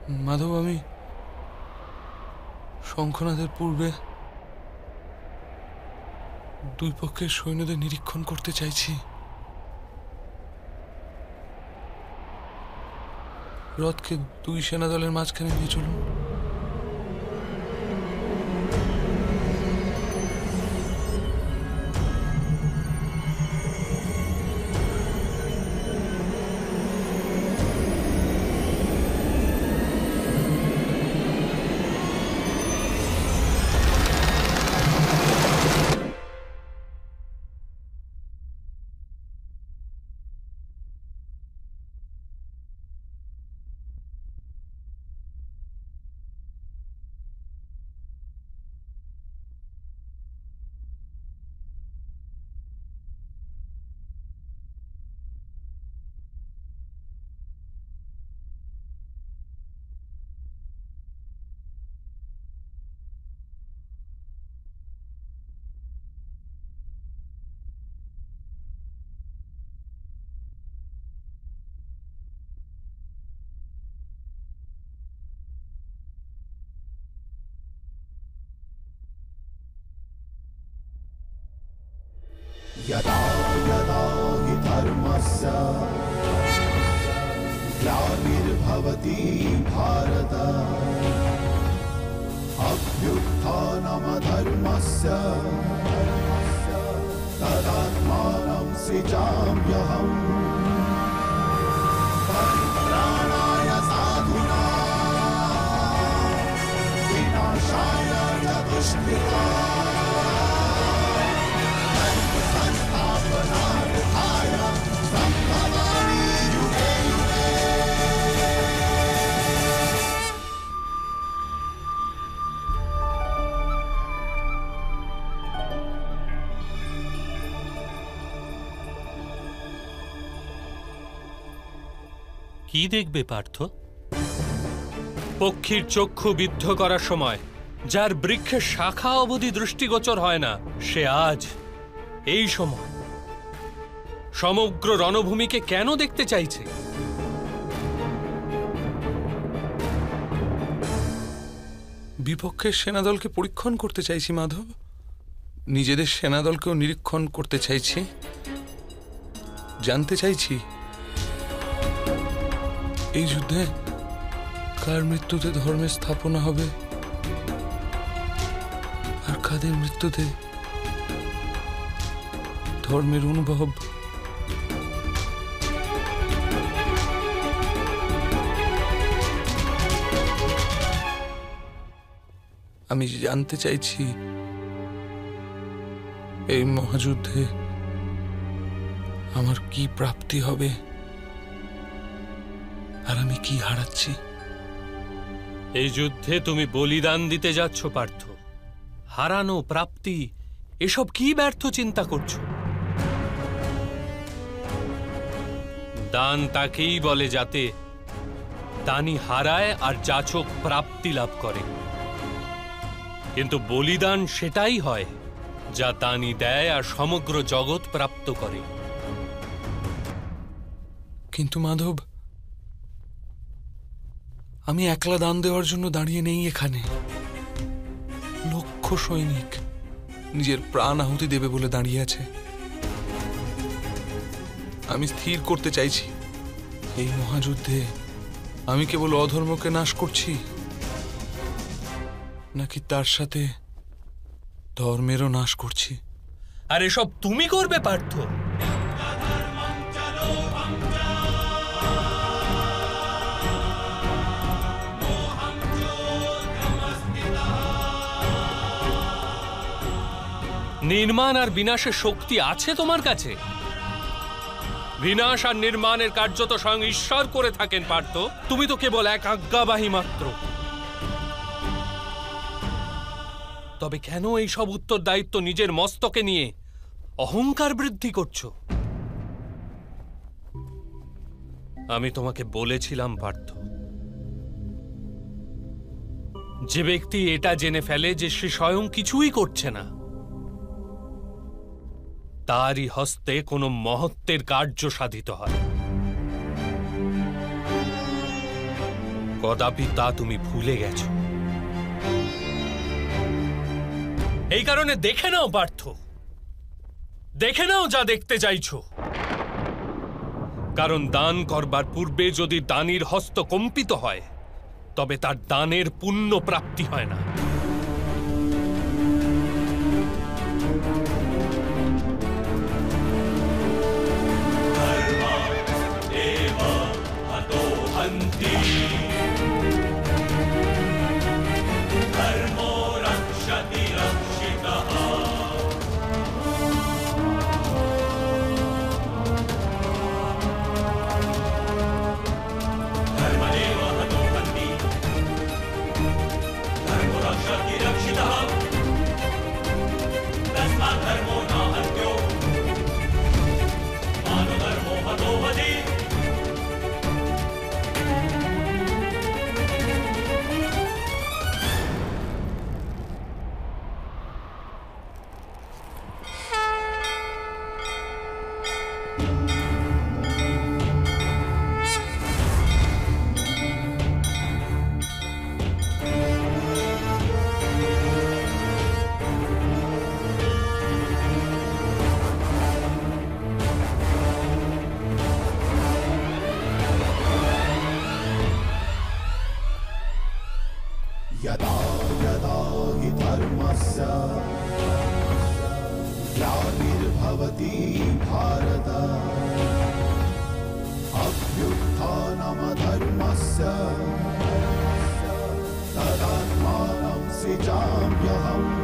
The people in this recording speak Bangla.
মাধব, আমি শঙ্খনাথের পূর্বে দুই পক্ষের সৈন্যদের নিরীক্ষণ করতে চাইছি। রথকে দুই সেনাদলের মাঝখানে নিয়ে চলুন। यदा यदा हि धर्मस्य ग्लानिर्भवति भारत अभ्युत्थानमधर्मस्य तदात्मानं सृजाम्यहम् परित्राणाय साधूनां विनाशाय च दुष्कृताम् কি দেখবে পার্থ? পক্ষীর চক্ষু বিদ্ধ করার সময় যার বৃক্ষের শাখা অবধি দৃষ্টিগোচর হয় না, সে আজ এই সময় সমগ্র রণভূমিকে কেন দেখতে চাইছে? বিপক্ষের সেনাদলকে পরীক্ষণ করতে চাইছি মাধব। নিজেদের সেনাদলকেও নিরীক্ষণ করতে চাইছি। জানতে চাইছি এই যুদ্ধে কার মৃত্যুতে ধর্মের স্থাপনা হবে আর কাদের মৃত্যুতে ধর্মের অনুভব। আমি জানতে চাইছি এই মহাযুদ্ধে আমার কি প্রাপ্তি হবে আর আমি কি হারাচ্ছি। এই যুদ্ধে তুমি বলিদান দিতে যাচ্ছ পার্থ। হারানো, প্রাপ্তি এসব কি ব্যর্থ চিন্তা করছো? দান তাকেই বলে যাতে দানি হারায় আর যাচক প্রাপ্তি লাভ করে, কিন্তু বলিদান সেটাই হয় যা দানি দেয় আর সমগ্র জগৎ প্রাপ্ত করে। কিন্তু মাধব, আমি একলা দান দেওয়ার জন্য দাঁড়িয়ে নেই এখানে। লক্ষ সৈনিক নিজের প্রাণ আহুতি দেবে বলে দাঁড়িয়ে আছে। আমি স্থির করতে চাইছি এই মহাযুদ্ধে আমি কেবল অধর্মকে নাশ করছি নাকি তার সাথে ধর্মেরও নাশ করছি। আর এসব তুমি করবে পার্থ? নির্মাণ আর বিনাশের শক্তি আছে তোমার কাছে? বিনাশ আর নির্মাণের কার্য তো স্বয়ং ঈশ্বর করে থাকেন পার্থ। তুমি তো কেবল এক আজ্ঞাবাহী মাত্র। তবে কেন এই সব উত্তরদায়িত্ব নিজের মস্তকে নিয়ে অহংকার বৃদ্ধি করছো? আমি তোমাকে বলেছিলাম পার্থ, যে ব্যক্তি এটা জেনে ফেলে যে সে স্বয়ং কিছুই করছে না, তারই হস্তে কোনো মহত্বের কার্য সাধিত হয়। কদাপি তা তুমি ভুলে গেছ। এই কারণে দেখে নাও পার্থ, দেখে নাও যা দেখতে চাইছো। কারণ দান করবার পূর্বে যদি দানীর হস্ত কম্পিত হয়, তবে তার দানের পুণ্য প্রাপ্তি হয় না। यदा यदा हि धर्मस्य ग्लानिर्भवति भारत अभ्युत्थानमधर्मस्य तदात्मानं सृजाम्यहम्।